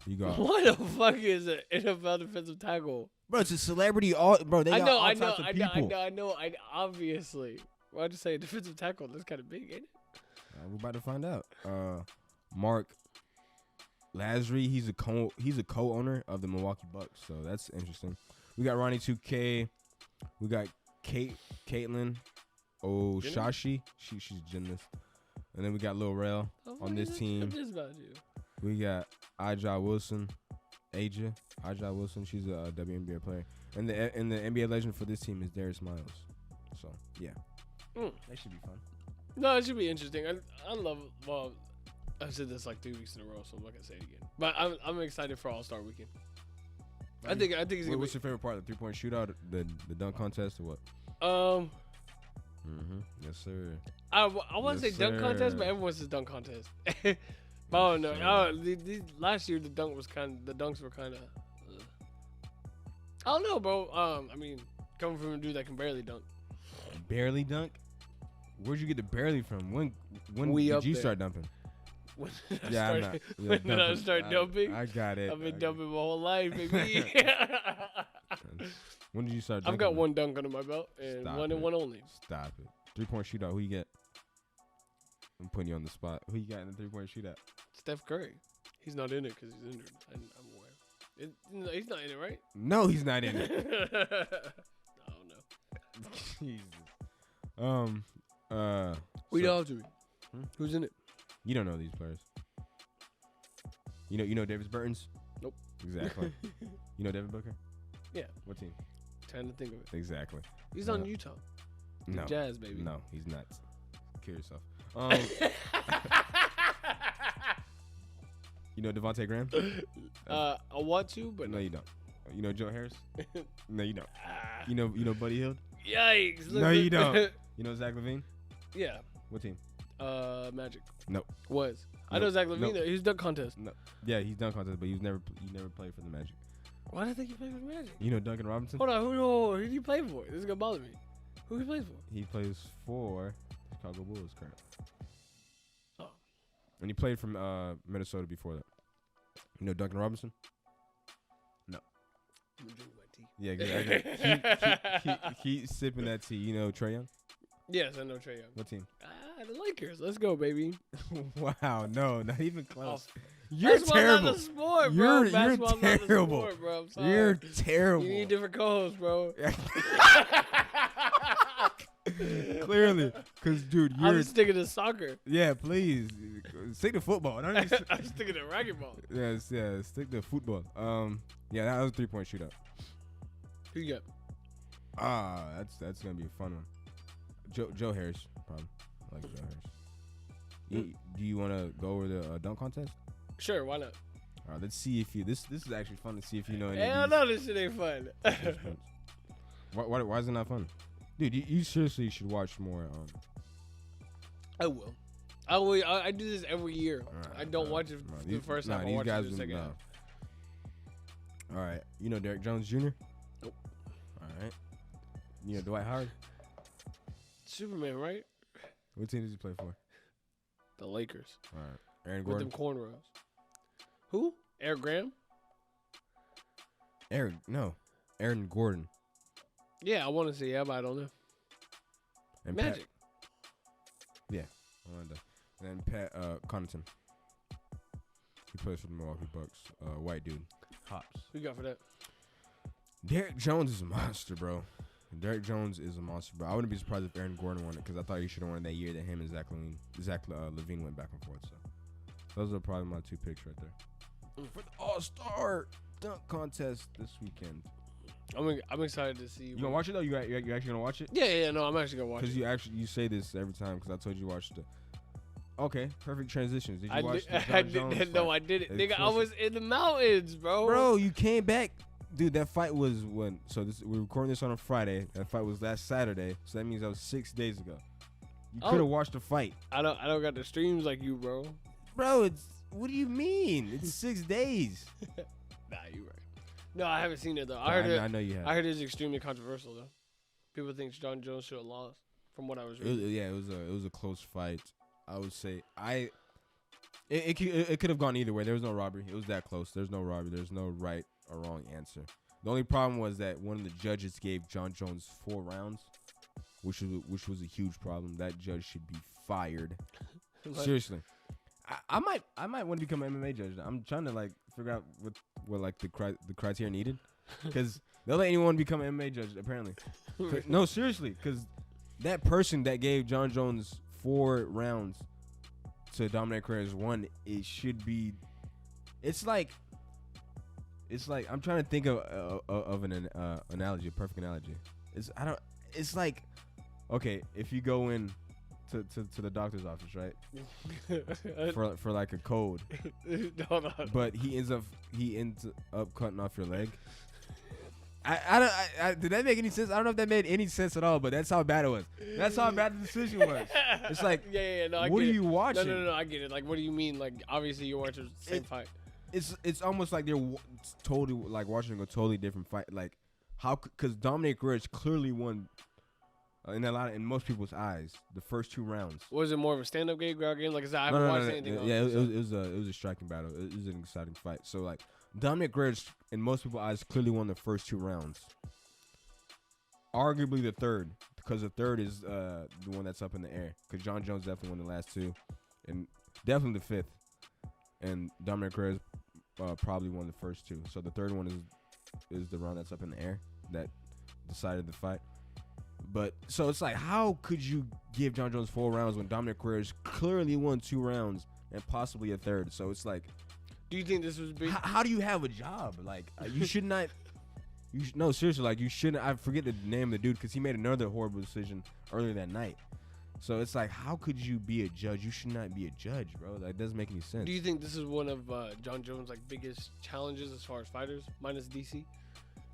You got what the fuck is an NFL defensive tackle? Bro, it's a celebrity. They got all types of people. I know. Obviously. Why'd you say defensive tackle? That's kind of big, ain't it? We're about to find out. Mark Lazary, he's a co-owner of the Milwaukee Bucks, so that's interesting. We got Ronnie 2K. We got Caitlin Oshashi. She's a gymnast. And then we got Lil Rel on this team. I'm just about you. We got Aja Wilson. She's a WNBA player. And the NBA legend for this team is Darius Miles. So, yeah. That should be fun. No, it should be interesting. I love it. Well, I've said this like 3 weeks in a row, so I'm not gonna say it again. But I'm excited for All-Star Weekend. I think it's gonna what's your favorite part? The 3-point shootout, the dunk contest, or what? Yes, sir. I want to say dunk contest, but everyone says dunk contest. Oh no! Last year the dunks were kind of. I don't know, bro. I mean, coming from a dude that can barely dunk. Barely dunk? Where'd you get the barely from? When did you start dumping? When did I start dumping? I got it. I've been dumping my whole life, baby. When did you start dunking? I've got one dunk under my belt, and one only. Stop it. 3-point shootout, who you get? I'm putting you on the spot. Who you got in the 3-point shootout? Steph Curry. He's not in it because he's injured. I'm aware. He's not in it, right? No, he's not in it. I don't know. Jesus. Read it off to me. Who's in it? You don't know these players. You know Davis Burtons? Nope. Exactly. You know Devin Booker? Yeah. What team? Trying to think of it. Exactly. He's on Utah. No. Jazz, baby. No, he's not. Kill yourself. You know Devontae Graham? I want to, but no, you don't. You know Joe Harris? No, you don't. You know Buddy Hield? Yikes! No, you don't. You know Zach LaVine? Yeah. What team? Magic. Nope. Was. Nope. I know Zach LaVine. Nope. He's dunk contest. No. Yeah, he's dunk contest, but you never played for the Magic. Why did I think he played for the Magic? You know Duncan Robinson? Hold on. Who did he play for? This is gonna bother me. Who he plays for? He plays for Chicago Bulls currently. Oh. And he played from Minnesota before that. You know Duncan Robinson? No. I'm gonna drink my tea. Yeah, exactly. Keep sipping that tea. You know Trae Young? Yes, I know Trae Young. What team? The Lakers. Let's go, baby. Wow, no, not even close. Oh. You're terrible. Not a sport, bro. You're terrible. Not a sport, bro. I'm sorry. You're terrible. You need different co-hosts, bro. Clearly, because dude, I'm sticking to soccer. Yeah, please stick to football. I'm sticking to racquetball. Yes, yeah, stick to football. Yeah, that was a 3-point shootout. Who you got? That's gonna be a fun one. Joe Harris, probably. I like Joe Harris. Do you want to go over the dunk contest? Sure, why not? All right, let's see if you. This is actually fun to see if you know any. Hell no, this shit ain't fun. Why is it not fun? Dude, you seriously should watch more. I will. I do this every year. I don't watch it the first time. I watch it the second half. All right. You know Derrick Jones Jr.? Nope. All right. You know Dwight Howard? Superman, right? What team does he play for? The Lakers. All right. Aaron With Gordon? them cornrows. Who? Eric Graham? Aaron Gordon. Yeah, I want to say yeah, but I don't know. And Magic. Yeah. And then Pat Connaughton. He plays for the Milwaukee Bucks. White dude. Hops. Who you got for that? Derrick Jones is a monster, bro. Derrick Jones is a monster, bro. I wouldn't be surprised if Aaron Gordon won it because I thought he should have won it that year that him and Zach Levine went back and forth. So those are probably my two picks right there. For the All-Star dunk contest this weekend. I'm excited to see. You gonna watch it though? You actually gonna watch it? Yeah. No, I'm actually gonna watch it. Because you say this every time because I told you watch the. Okay, perfect transitions. Did you I watch did, the John Jones fight? No, I didn't. They Nigga, I close was in the mountains, bro. Bro, you came back. Dude, that fight was when. So we're recording this on a Friday. That fight was last Saturday. So that means that was 6 days ago. You could have watched the fight. I don't got the streams like you, bro. Bro, what do you mean? It's 6 days. Nah, you right. No, I haven't seen it though. I know you have. I heard it's extremely controversial though. People think John Jones should have lost. From what I was reading. It was a close fight. I would say it could have gone either way. There was no robbery. It was that close. There's no robbery. There's no right or wrong answer. The only problem was that one of the judges gave John Jones 4 rounds, which was a huge problem. That judge should be fired. Seriously. I might want to become an MMA judge. I'm trying to like figure out what like the criteria needed, because they'll let anyone become an MMA judge apparently. No, seriously, because that person that gave John Jones 4 rounds to Dominic Cruz 1, it should be. It's like I'm trying to think of an analogy, a perfect analogy. It's like, okay, if you go in to the doctor's office, right? for like a code. Hold on. But he ends up cutting off your leg. I did that make any sense? I don't know if that made any sense at all, but that's how bad it was. That's how bad the decision was. It's like, no, what are you watching? No, I get it. Like, what do you mean? Like, obviously you're watching the same fight. It's almost like they're totally like watching a totally different fight. Like, how? Because Dominic Rich clearly won in most people's eyes the first 2 rounds. Was it more of a stand-up game, ground game? Like I said, I haven't watched anything. Yeah, it was a striking battle. It was an exciting fight. So like Dominic Rich in most people's eyes clearly won the first 2 rounds. Arguably the third, because the third is the one that's up in the air. Because John Jones definitely won the last 2, and definitely the 5th. And Dominic Reyes probably won the first 2. So the third one is the round that's up in the air that decided the fight. But so it's like, how could you give John Jones 4 rounds when Dominic Reyes clearly won 2 rounds and possibly a third? So it's like, do you think this was big? How do you have a job? Like you should not. No, seriously, like you shouldn't. I forget the name of the dude because he made another horrible decision earlier that night. So it's like, how could you be a judge? You should not be a judge, bro. That doesn't make any sense. Do you think this is one of John Jones' like biggest challenges as far as fighters, minus DC?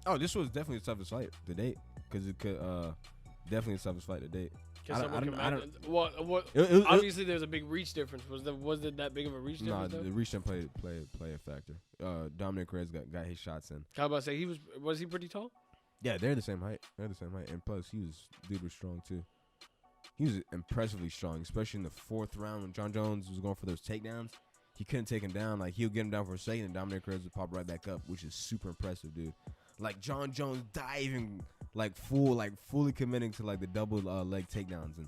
Oh, this was definitely the toughest fight to date, because it could definitely the toughest fight to date. Obviously, there's a big reach difference. Was it that big of a reach difference? No, the reach didn't play a factor. Dominic Reyes got his shots in. How about to say was he pretty tall? Yeah, they're the same height. And plus, dude was strong too. He was impressively strong, especially in the 4th round when John Jones was going for those takedowns. He couldn't take him down. Like, he'll get him down for a second, and Dominic Reyes would pop right back up, which is super impressive, dude. Like, John Jones diving, like, fully committing to, like, the double leg takedowns. And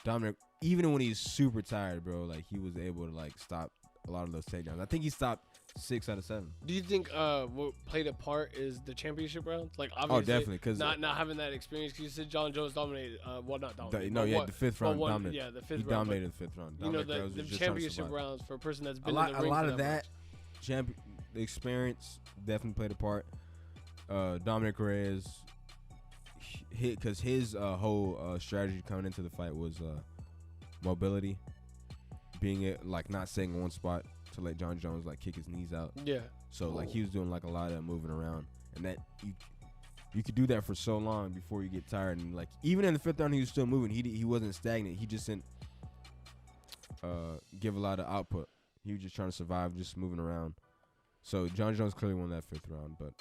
Dominic, even when he's super tired, bro, like, he was able to, like, stop a lot of those takedowns. I think he stopped 6 out of 7. Do you think what played a part is the championship round? Like, obviously, definitely, because not having that experience. Because you said John Jones dominated. Well, not dominated. The 5th round dominated. Yeah, the 5th round. He dominated the 5th round. You know, the championship rounds for a person that's been in the ring a lot for of that. The experience definitely played a part. Dominic Reyes hit because his whole strategy coming into the fight was mobility, being like not staying in one spot to let John Jones like kick his knees out. Yeah. So like he was doing like a lot of moving around, and that you could do that for so long before you get tired. And like even in the 5th round, he was still moving. He wasn't stagnant. He just didn't give a lot of output. He was just trying to survive, just moving around. So John Jones clearly won that 5th round, but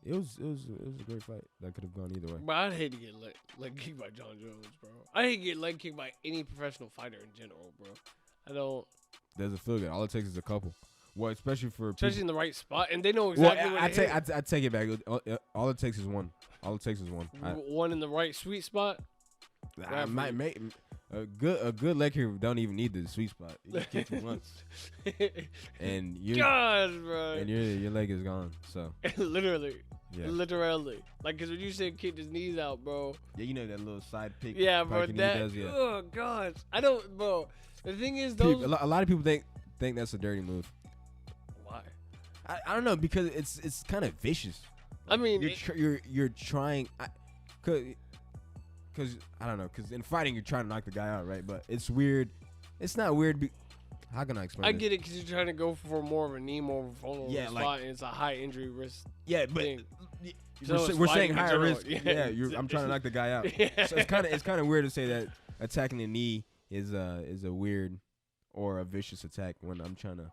it was a great fight. That could have gone either way. Bro, I'd hate to get leg kicked by John Jones, bro. I hate to get leg kicked by any professional fighter in general, bro. I don't. Doesn't feel good. All it takes is a couple. Well, especially in the right spot, and they know exactly what I take it back. All it takes is one. All it takes is one. One in the right sweet spot. I might make a good leg kick. Don't even need the sweet spot. You just kick it once, and your leg is gone. So literally. Like, cause when you said kick his knees out, bro. Yeah, you know that little side pick. Yeah, bro. That. Does, yeah. Oh gosh, I don't, bro. The thing is, a lot of people think that's a dirty move. Why? I don't know, because it's kind of vicious. I mean, you're trying, cause I don't know, cause in fighting you're trying to knock the guy out, right? But it's weird. It's not weird. How can I explain? I get it, cause you're trying to go for more of a knee, more of a vulnerable spot, and it's a high injury risk. Yeah, but thing. We're saying high risk. Yeah, I'm trying to knock the guy out. Yeah. So it's kind of weird to say that attacking the knee is a weird or a vicious attack when I'm trying to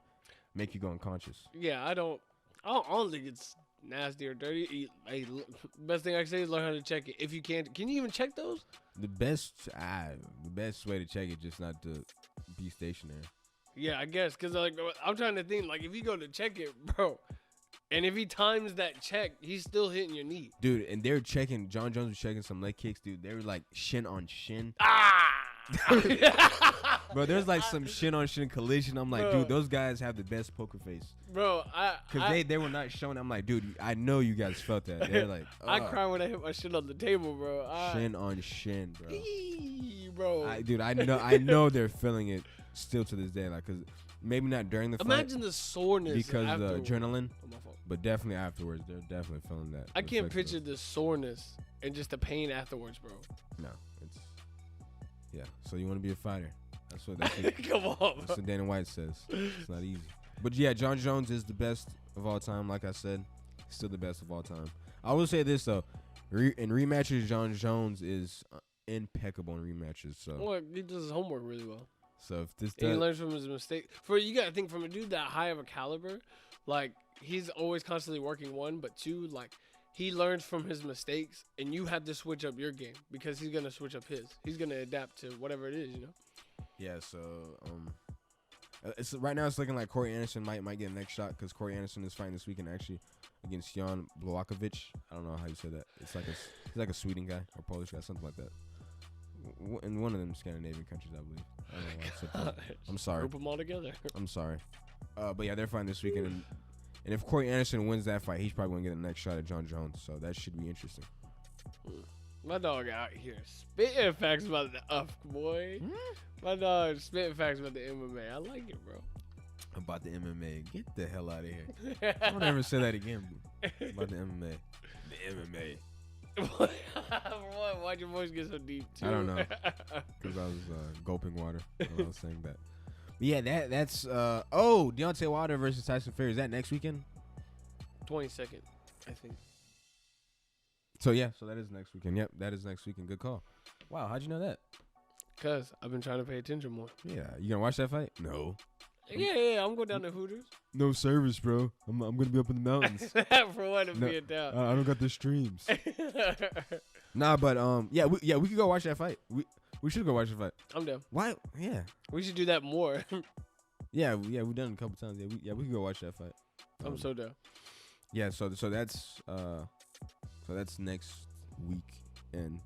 make you go unconscious. Yeah, I don't think it's nasty or dirty. Best thing I can say is learn how to check it. If you can you even check those? The best way to check it, just not to be stationary. Yeah, I guess, because like I'm trying to think, like, if you go to check it, bro, and if he times that check, he's still hitting your knee. Dude, and they're checking, John Jones was checking some leg kicks, dude. They were like shin on shin. Bro, there's like some shin on shin collision. I'm like, dude, those guys have the best poker face. Bro, because they were not showing. I'm like, dude, I know you guys felt that. They're like, I cry when I hit my shit on the table, bro. Shin on shin, bro. Bro. Dude, I know they're feeling it still to this day. Like, cause maybe not during the fight. Imagine the soreness because of the adrenaline. Oh, but definitely afterwards, they're definitely feeling that. I can't picture the soreness and just the pain afterwards, bro. No, yeah. So you want to be a fighter? That's what Come on. That's what Dana White says. It's not easy. But yeah, John Jones is the best of all time. Like I said, still the best of all time. I will say this though, in rematches, John Jones is impeccable in rematches. So well, he does his homework really well. So if this he learns from his mistake. You gotta think, from a dude that high of a caliber, like, he's always constantly working, one, but two, like, he learns from his mistakes, and you have to switch up your game because he's gonna switch up his. He's gonna adapt to whatever it is, you know. Yeah. So it's right now it's looking like Corey Anderson might get a next shot, because Corey Anderson is fighting this weekend actually against Jan Blachowicz. I don't know how you say that. It's like a Sweden guy or Polish guy, something like that. In one of them Scandinavian countries, I believe. I don't know why I said that. I'm sorry. Group them all together. I'm sorry. But yeah, they're fighting this weekend, and if Corey Anderson wins that fight, he's probably gonna get the next shot at John Jones. So that should be interesting. My dog out here spitting facts about the boy. My dog spitting facts about the MMA. I like it, bro. About the MMA, get the hell out of here! Don't ever say that again, bro. About the MMA. The MMA. Why'd your voice get so deep too? I don't know, because I was gulping water when I was saying that. But yeah, that's Deontay Wilder versus Tyson Fury. Is that next weekend? 22nd, I think. So yeah, that is next weekend. Yep, that is next weekend. Good call. Wow, how'd you know that? Cause I've been trying to pay attention more. Yeah, you gonna watch that fight? No. Yeah, I'm going down to Hooters. No service, bro. I'm gonna be up in the mountains. For what? To be down. I don't got the streams. Nah, but we could go watch that fight. We should go watch the fight. I'm down. Why? Yeah. We should do that more. yeah, we've done it a couple times. Yeah, we could go watch that fight. I'm so down. Yeah, so that's next week, and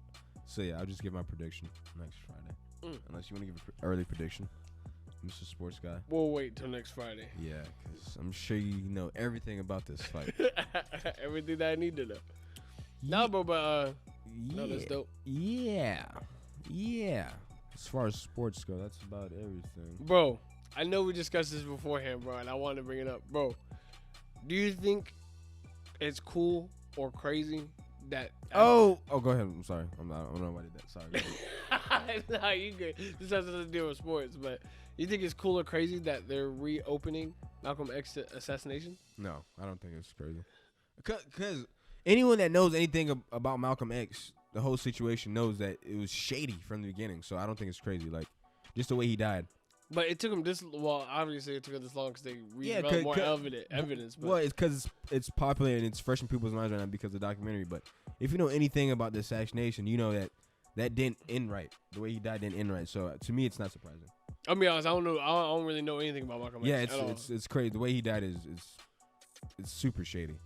so yeah, I'll just give my prediction next Friday. Unless you want to give an early prediction, Mr. Sports Guy. We'll wait till next Friday. Yeah, because I'm sure you know everything about this fight. Everything that I need to know. No, but no, that's dope. Yeah. As far as sports go, that's about everything. Bro, I know we discussed this beforehand, bro, and I wanted to bring it up. Bro, do you think it's cool or crazy that... go ahead. I'm sorry. I don't know why I did that. Sorry. Nah, you good. This has nothing to do with sports, but you think it's cool or crazy that they're reopening Malcolm X assassination? No, I don't think it's crazy. Because anyone that knows anything about Malcolm X, the whole situation knows that it was shady from the beginning. So I don't think it's crazy. Like, just the way he died. But it took him this. Well, obviously it took him this long because they Yeah, developed more evidence. But Well, it's because it's popular and it's fresh in people's minds right now because of the documentary. But if you know anything about the assassination, you know that didn't end right. The way he died didn't end right. So to me, it's not surprising. I'll be honest. I don't know. I don't really know anything about Malcolm X. Yeah, it's crazy. The way he died is it's super shady.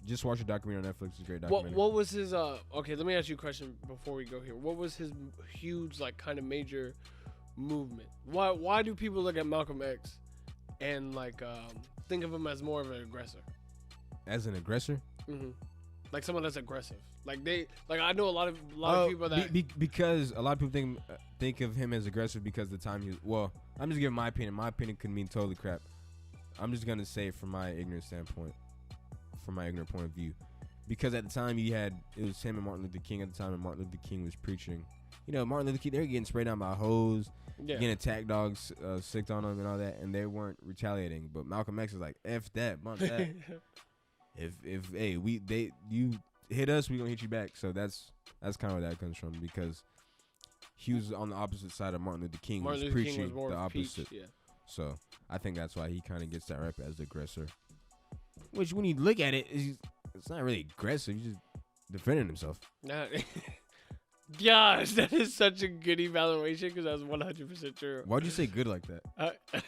Just watch a documentary on Netflix. It's a great documentary. What was his? Okay, let me ask you a question before we go here. What was his huge, like, kind of major movement? Why do people look at Malcolm X and like think of him as more of an aggressor? As an aggressor? Mm-hmm. Like someone that's aggressive. I know a lot of people that because a lot of people think of him as aggressive because the time he was. Well, I'm just giving my opinion. My opinion could mean totally crap. I'm just gonna say from my ignorant standpoint, from my ignorant point of view, because at the time it was him and Martin Luther King at the time, and Martin Luther King was preaching. You know, Martin Luther King, they were getting sprayed down by hose, getting attack dogs sicked on them and all that, and they weren't retaliating. But Malcolm X was like, "F that, bump that." You hit us, we gonna hit you back. So that's kind of where that comes from, because he was on the opposite side of Martin Luther King, who was preaching the opposite. So I think that's why he kind of gets that rep as the aggressor. Which, when you look at it, it's not really aggressive. He's just defending himself. Gosh, that is such a good evaluation because I was 100% true. Why'd you say good like that?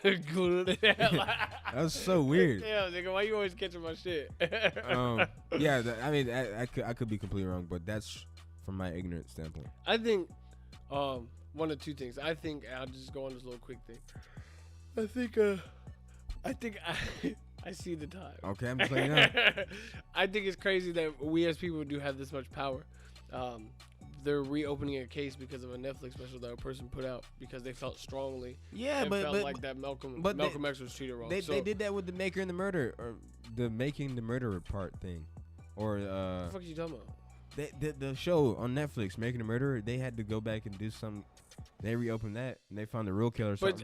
Good. That was so weird. Yeah, nigga, why you always catching my shit? Yeah, I could be completely wrong, but that's from my ignorant standpoint. I think one of two things. I think I'll just go on this little quick thing. I think I see the time. Okay, I'm just letting you know. I think it's crazy that we as people do have this much power. They're reopening a case because of a Netflix special that a person put out because they felt strongly. Yeah, felt like that Malcolm X was treated wrong. They did that with the Maker and the Murder, or the Making the Murderer part thing, or what the fuck are you talking about? The show on Netflix, Making the Murderer. They had to go back and do some. They reopened that and they found the real killer. But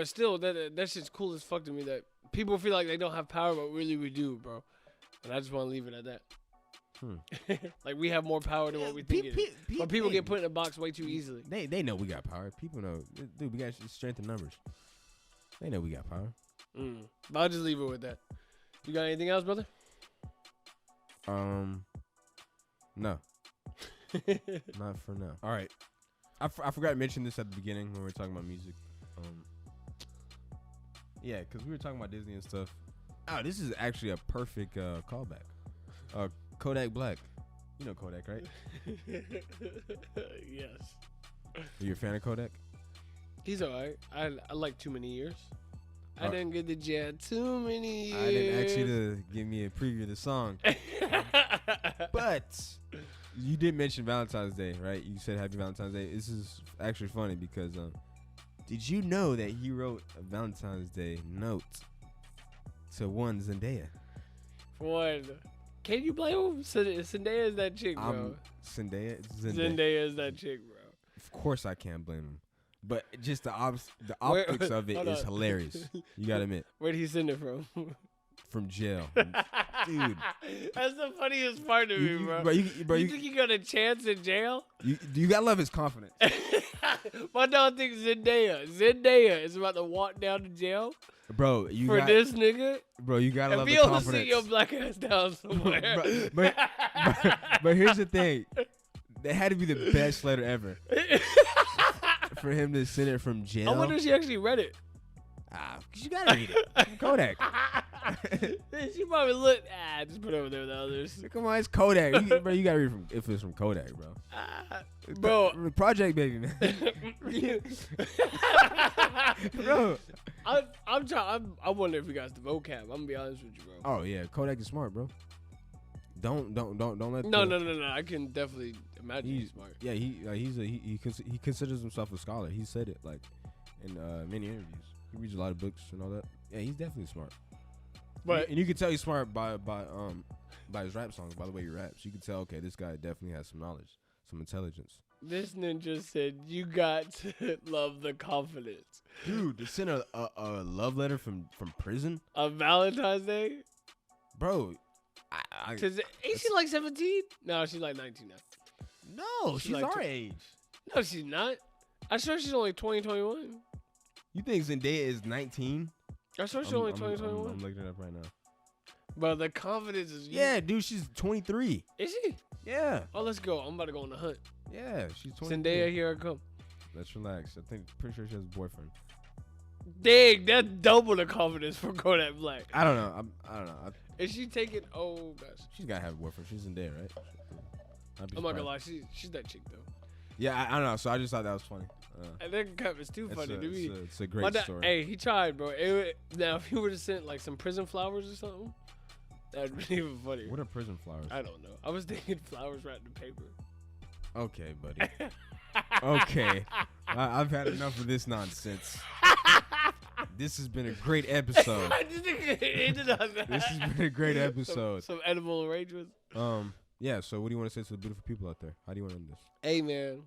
still, that's just cool as fuck to me that people feel like they don't have power, but really we do, bro. And I just want to leave it at that. Like we have more power than what we think it is. But people get put in a box way too easily. They know we got power. People know, dude. We got strength in numbers. They know we got power. But I'll just leave it with that. You got anything else, brother? No. Not for now. All right. I forgot to mention this at the beginning when we were talking about music. Yeah, because we were talking about Disney and stuff. Oh, this is actually a perfect callback. Kodak Black. You know Kodak, right? Yes. Are you a fan of Kodak? He's alright. I like Too Many Years. I didn't get the jet too many years. I didn't ask you to give me a preview of the song. But you did mention Valentine's Day, right? You said Happy Valentine's Day. This is actually funny because did you know that he wrote a Valentine's Day note to one Zendaya? One. Can you blame him? Zendaya is that chick, bro. Zendaya is that chick, bro. Of course I can't blame him. But just the optics of it is hilarious. You gotta admit. Where'd he send it from? From jail. Dude. That's the funniest part of me, bro. You think you got a chance in jail? You gotta love his confidence. My dog thinks Zendaya is about to walk down to jail. Bro, this nigga. Bro, you gotta love the confidence. If you sit your black ass down somewhere. But here's the thing. That had to be the best letter ever. For him to send it from jail. I wonder if she actually read it. Cause you gotta read it. Kodak. She probably looked. Just put it over there with the others. Come on, it's Kodak. Bro, you gotta read if it's from Kodak, bro. Bro, Project Baby, man. Bro, I'm trying. I wonder if he got the vocab. I'm gonna be honest with you, bro. Oh yeah, Kodak is smart, bro. Don't let. No. I can definitely imagine he's smart. Yeah, he considers himself a scholar. He said it like in many interviews. He reads a lot of books and all that. Yeah, he's definitely smart. But and you can tell he's smart by his rap songs. By the way he raps, you can tell. Okay, this guy definitely has some knowledge, some intelligence. This ninja said, "You got to love the confidence." Dude, to send a love letter from prison on Valentine's Day, bro. Cause ain't she like 17? No, she's like 19 now. No, she's like our age. No, she's not. I'm sure she's only 20, 21. You think Zendaya is 19? That's why she's only 2021. I'm looking it up right now. But the confidence is. Yeah, dude, she's 23. Is she? Yeah. Oh, let's go. I'm about to go on the hunt. Yeah, she's 23. Zendaya, here I come. Let's relax. Pretty sure she has a boyfriend. Dang, that's double the confidence for Kodak Black. I don't know. I don't know. Is she taking? Oh gosh. She's gotta have a boyfriend. She's Zendaya, right? I'm not gonna lie. She's that chick though. Yeah, I don't know. So I just thought that was funny. And that cap is too funny to me. It's a great story. Hey, he tried, bro. Now, if he would have sent like some prison flowers or something, that'd be even funnier. What are prison flowers? I don't know. I was thinking flowers wrapped in paper. Okay, buddy. Okay. I've had enough of this nonsense. This has been a great episode. This has been a great episode. Some edible arrangements. Yeah, so what do you want to say to the beautiful people out there? How do you want to end this? Hey, man.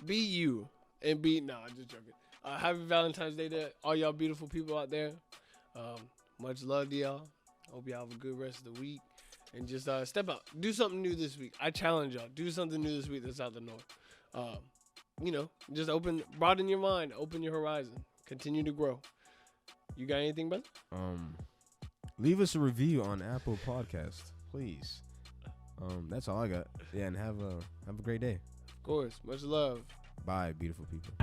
Be you. And nah, I'm just joking. Happy Valentine's Day to all y'all beautiful people out there. Much love to y'all. Hope y'all have a good rest of the week. And just step out. Do something new this week. I challenge y'all. Do something new this week that's out the north. Just broaden your mind. Open your horizon. Continue to grow. You got anything, brother? Leave us a review on Apple Podcast, please. That's all I got. Yeah, and have a great day. Of course. Much love. Bye, beautiful people.